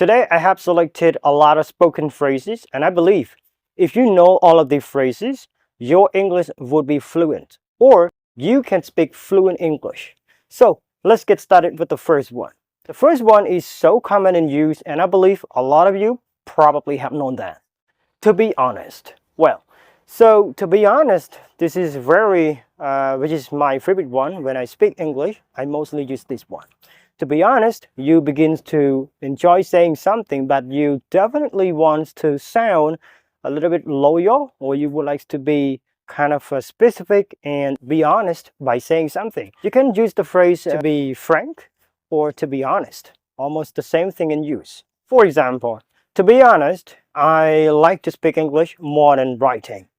Today I have selected a lot of spoken phrases, and I believe if you know all of these phrases, your English would be fluent, or you can speak fluent English. So let's get started with the first one. The first one is so common in use, and I believe a lot of you probably have known that. To be honest. Well, so to be honest, this is which is my favorite one. When I speak English, I mostly use this one. To be honest, you begin to enjoy saying something, but you definitely want to sound a little bit loyal, or you would like to be kind of specific and be honest by saying something. You can use the phrase to be frank or to be honest, almost the same thing in use. For example, to be honest, I like to speak English more than writing.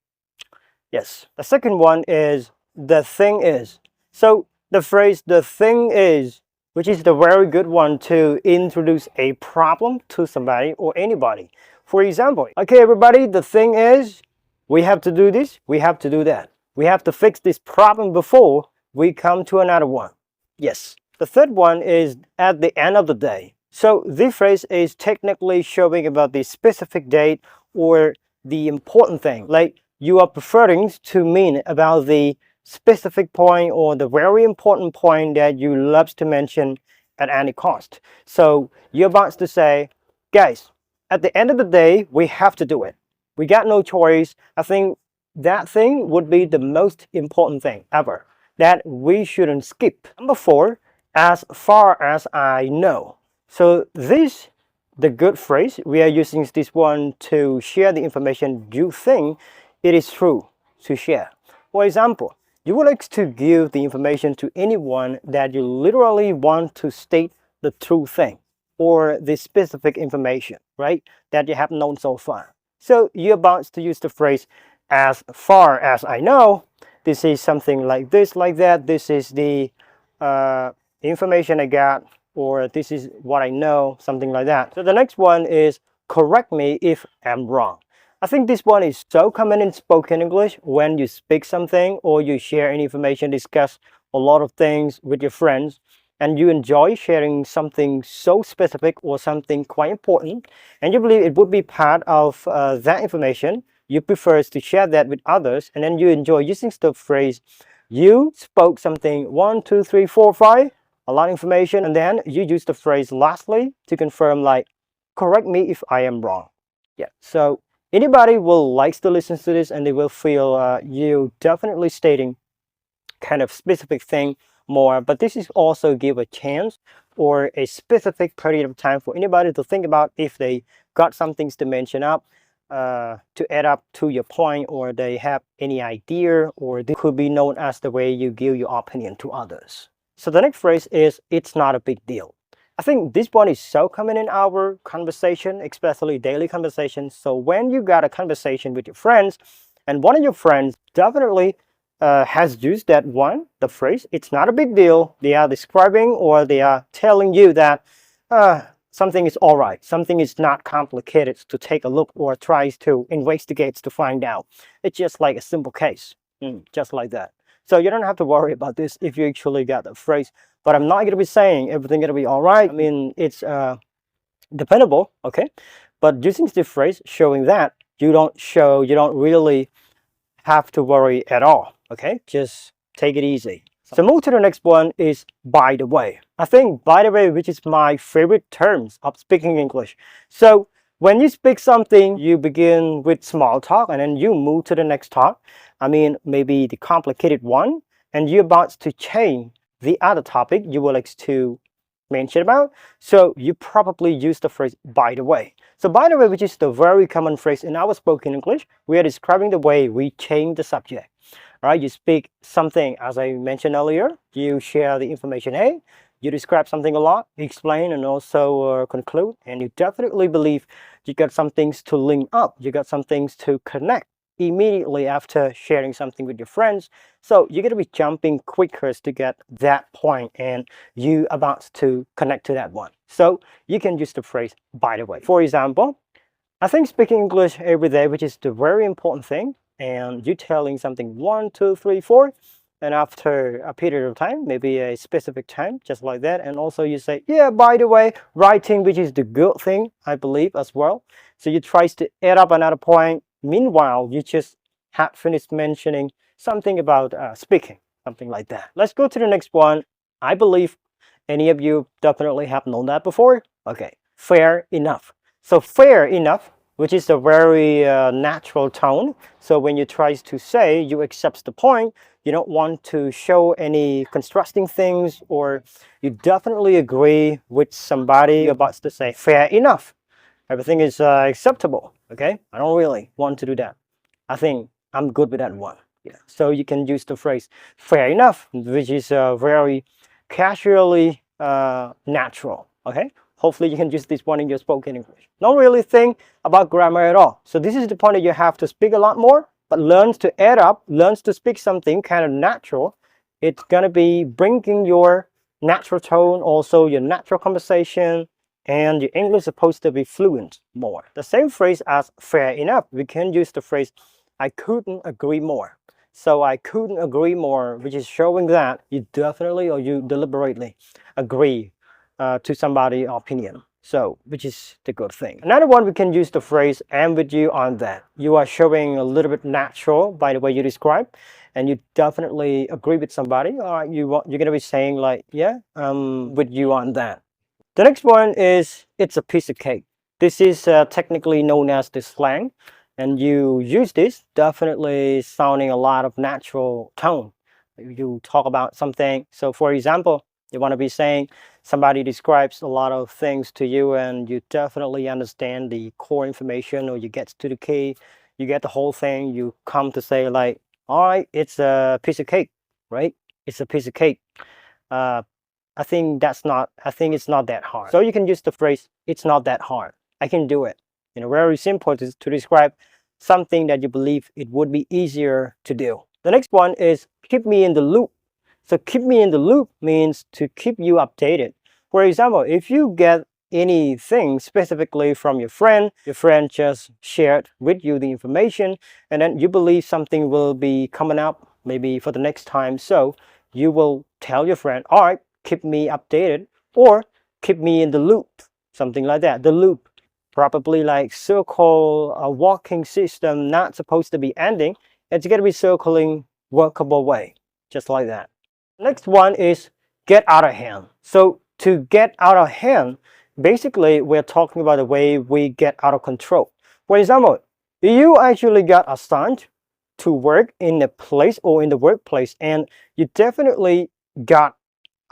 Yes. The second one is the thing is. So the phrase the thing is, which is the very good one to introduce a problem to somebody or anybody. For example, okay, everybody, the thing is, we have to do this, we have to do that. We have to fix this problem before we come to another one. Yes. The third one is at the end of the day. So this phrase is technically showing about the specific date or the important thing. Like you are preferring to mean about the specific point or the very important point that you love to mention at any cost. So you're about to say, guys, at the end of the day, we have to do it. We got no choice. I think that thing would be the most important thing ever that we shouldn't skip. Number 4, as far as I know. So the good phrase, we are using this one to share the information you think it is true to share. For example, you would like to give the information to anyone that you literally want to state the true thing or the specific information, right, that you have known so far. So you're about to use the phrase, as far as I know. This is something like this, like that. This is the information I got, or this is what I know, something like that. So the next one is correct me if I'm wrong. I think this one is so common in spoken English. When you speak something or you share any information, discuss a lot of things with your friends, and you enjoy sharing something so specific or something quite important, and you believe it would be part of that information, you prefer to share that with others, and then you enjoy using the phrase, you spoke something 1, 2, 3, 4, 5, a lot of information, and then you use the phrase lastly to confirm, like, correct me if I am wrong. Yeah, so anybody will like to listen to this, and they will feel you definitely stating kind of specific thing more, but this is also give a chance or a specific period of time for anybody to think about if they got some things to mention up to add up to your point, or they have any idea, or this could be known as the way you give your opinion to others. So the next phrase is, it's not a big deal. I think this one is so common in our conversation, especially daily conversations. So when you got a conversation with your friends, and one of your friends definitely has used that one, the phrase, it's not a big deal. They are describing or they are telling you that something is all right. Something is not complicated to take a look or tries to investigate to find out. It's just like a simple case, just like that. So you don't have to worry about this if you actually got the phrase. But I'm not going to be saying everything going to be all right. I mean, it's dependable, okay? But using this phrase showing that you don't really have to worry at all, okay? Just take it easy. So move to the next one is by the way. I think by the way, which is my favorite terms of speaking English. So when you speak something, you begin with small talk and then you move to the next talk. I mean, maybe the complicated one, and you're about to change the other topic you would like to mention about. So you probably use the phrase by the way. So by the way, which is the very common phrase in our spoken English, we are describing the way we change the subject. Right? You speak something, as I mentioned earlier, you share the information A, you describe something a lot, explain, and also conclude, and you definitely believe you got some things to link up, you got some things to connect immediately after sharing something with your friends. So you're going to be jumping quicker to get that point, and you about to connect to that one. So you can use the phrase by the way. For example, I think speaking English every day, which is the very important thing, and you telling something 1, 2, 3, 4, and after a period of time, maybe a specific time, just like that. And also you say, yeah, by the way, writing, which is the good thing, I believe as well. So you try to add up another point. Meanwhile, you just had finished mentioning something about speaking, something like that. Let's go to the next one. I believe any of you definitely have known that before. Okay, fair enough. So fair enough, which is a very natural tone. So when you try to say you accept the point, you don't want to show any constructing things, or you definitely agree with somebody about to say fair enough. Everything is acceptable. Okay, I don't really want to do that. I think I'm good with that one. Yeah. So you can use the phrase fair enough, which is very casually natural. Okay. Hopefully you can use this one in your spoken English. Don't really think about grammar at all. So this is the point that you have to speak a lot more, but learns to add up, learns to speak something kind of natural. It's gonna be bringing your natural tone, also your natural conversation, and your English is supposed to be fluent more. The same phrase as fair enough, we can use the phrase I couldn't agree more. So I couldn't agree more, which is showing that you definitely or you deliberately agree to somebody's opinion. So, which is the good thing. Another one, we can use the phrase "I'm with you on that." You are showing a little bit natural by the way you describe, and you definitely agree with somebody. Or you're gonna be saying like, "Yeah, I'm with you on that." The next one is "It's a piece of cake." This is technically known as the slang, and you use this definitely sounding a lot of natural tone. You talk about something. So, for example, you want to be saying somebody describes a lot of things to you, and you definitely understand the core information, or you get to the key, you get the whole thing. You come to say like, all right, it's a piece of cake, right? It's a piece of cake. I think it's not that hard. So you can use the phrase, it's not that hard. I can do it. Very simple to describe something that you believe it would be easier to do. The next one is keep me in the loop. So keep me in the loop means to keep you updated. For example, if you get anything specifically from your friend just shared with you the information, and then you believe something will be coming up maybe for the next time. So you will tell your friend, all right, keep me updated, or keep me in the loop, something like that. The loop, probably like circle, a walking system, not supposed to be ending. It's going to be circling workable way, just like that. Next one is get out of hand. So to get out of hand, basically we're talking about the way we get out of control. For example, you actually got assigned to work in a place or in the workplace, and you definitely got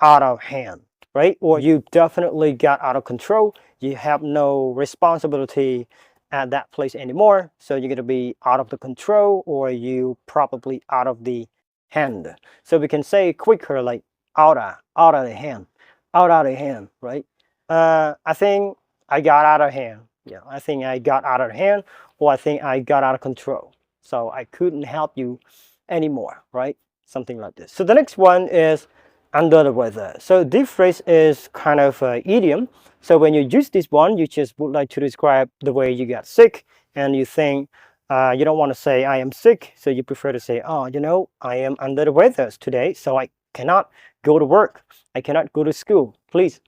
out of hand, right? Or you definitely got out of control. You have no responsibility at that place anymore. So you're going to be out of the control, or you probably out of the hand. So we can say quicker like out of the hand, out of the hand, right? I think I got out of hand. Yeah, I think I got out of hand, or I think I got out of control. So I couldn't help you anymore, right? Something like this. So the next one is under the weather. So this phrase is kind of an idiom. So when you use this one, you just would like to describe the way you got sick, and you think you don't want to say I am sick, so you prefer to say, oh, I am under the weather today, so I cannot go to work, I cannot go to school. Please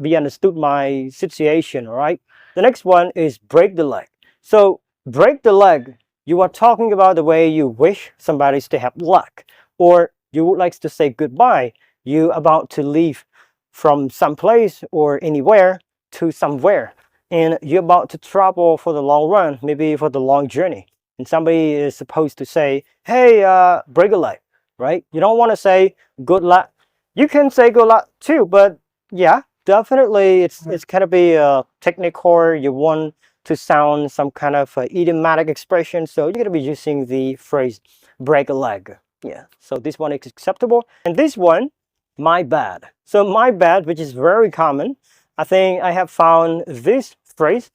be understood my situation. All right. The next one is break the leg. So break the leg, you are talking about the way you wish somebody to have luck, or you would like to say goodbye. You about to leave from some place or anywhere to somewhere, and you're about to travel for the long run, maybe for the long journey, and somebody is supposed to say, hey, break a leg, right? You don't want to say good luck. You can say good luck too, but yeah, definitely it's kind of be a technical. You want to sound some kind of idiomatic expression, so you're going to be using the phrase break a leg. Yeah, so this one is acceptable. And this one, my bad. So my bad, which is very common. I think I have found this phrase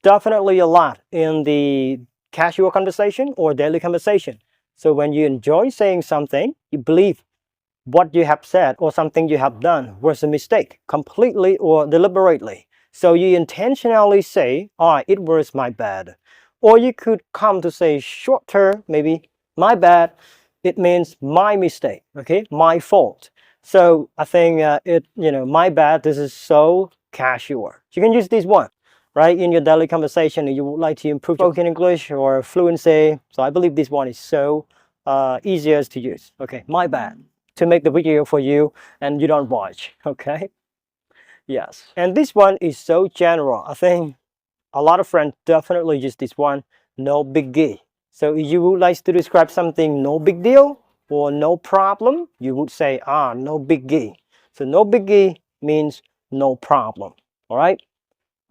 definitely a lot in the casual conversation or daily conversation. So when you enjoy saying something, you believe what you have said or something you have done was a mistake, completely or deliberately. So you intentionally say, oh, it was my bad. Or you could come to say shorter, maybe my bad. it means my mistake, okay, my fault. So I think my bad, this is so casual. You can use this one, right, in your daily conversation and you would like to improve spoken English or fluency. So I believe this one is so easier to use. Okay, my bad, to make the video for you and you don't watch, okay? Yes, and this one is so general. I think a lot of friends definitely use this one, no biggie. So if you would like to describe something no big deal or no problem, you would say, no biggie. So no biggie means no problem. All right.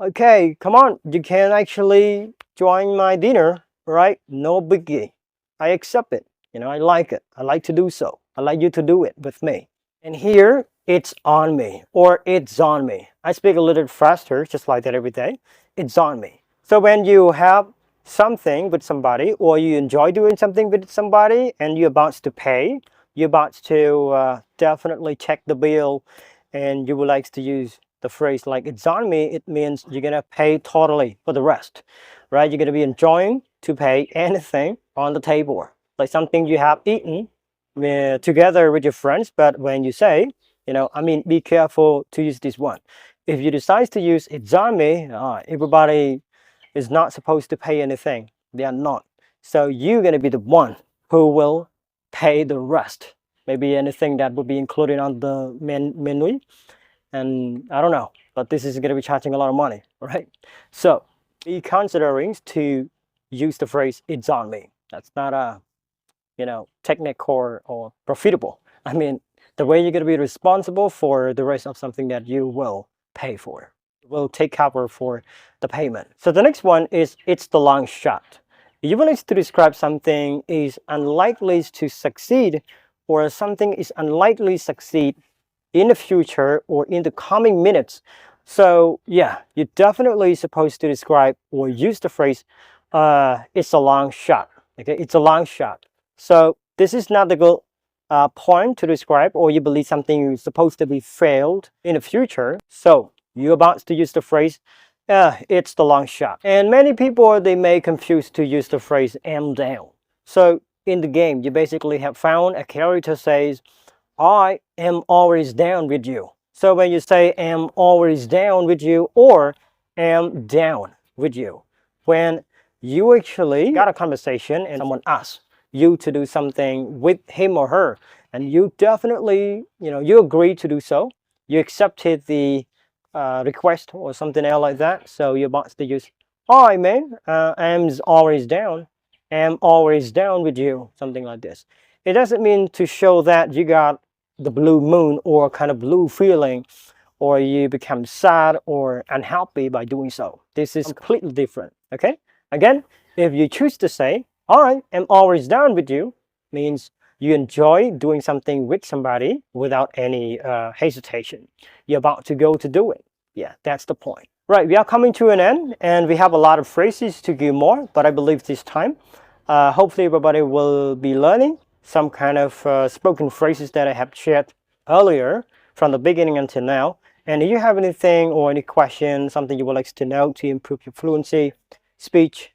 Okay, come on. You can actually join my dinner, right? No biggie. I accept it. I like it. I like to do so. I like you to do it with me. And here, it's on me or it's on me. I speak a little faster, just like that every day. It's on me. So when you have something with somebody or you enjoy doing something with somebody and you're about to pay, you're about to definitely check the bill and you would like to use the phrase like it's on me, it means you're gonna pay totally for the rest, right? You're gonna be enjoying to pay anything on the table, like something you have eaten together with your friends. But when you say, be careful to use this one. If you decide to use it's on me, everybody is not supposed to pay anything. They are not. So you're gonna be the one who will pay the rest. Maybe anything that would be included on the menu. And I don't know, but this is going to be charging a lot of money, right? So be considering to use the phrase it's on me. That's not a technical or profitable. I mean, the way you're going to be responsible for the rest of something that you will pay for, will take cover for the payment. So the next one is it's the long shot. You want us to describe something is unlikely to succeed or something is unlikely to succeed in the future or in the coming minutes. So yeah, you're definitely supposed to describe or use the phrase it's a long shot. Okay, it's a long shot. So this is not the good point to describe or you believe something is supposed to be failed in the future. So you're about to use the phrase it's the long shot. And many people, they may confuse to use the phrase am down. So in the game, you basically have found a character says I am always down with you. So when you say am always down with you or am down with you, when you actually got a conversation and someone asks you to do something with him or her, and you definitely, you agree to do so, you accepted the request or something else like that. So you're about to use, hi man, am's always down, am always down with you, something like this. It doesn't mean to show that you got the blue moon or kind of blue feeling or you become sad or unhappy by doing so. This is completely different. Okay, again, if you choose to say I am always down with you, means you enjoy doing something with somebody without any hesitation. You're about to go to do it. Yeah, that's the point. Right, we are coming to an end and we have a lot of phrases to give more, but I believe this time hopefully everybody will be learning some kind of spoken phrases that I have shared earlier from the beginning until now. And if you have anything or any question, something you would like to know to improve your fluency, speech,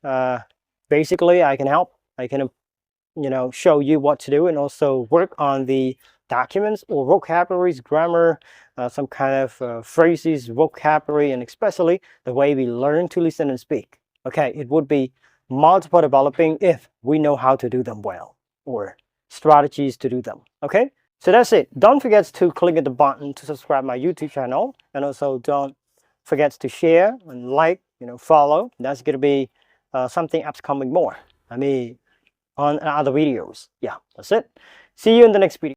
basically I can help. I can, show you what to do and also work on the documents or vocabularies, grammar, some kind of phrases, vocabulary, and especially the way we learn to listen and speak. Okay, it would be multiple developing if we know how to do them well or strategies to do them. Okay, so that's it. Don't forget to click the button to subscribe my YouTube channel, and also don't forget to share and like, follow. That's gonna be something upcoming more. I mean, on other videos. Yeah, that's it. See you in the next video.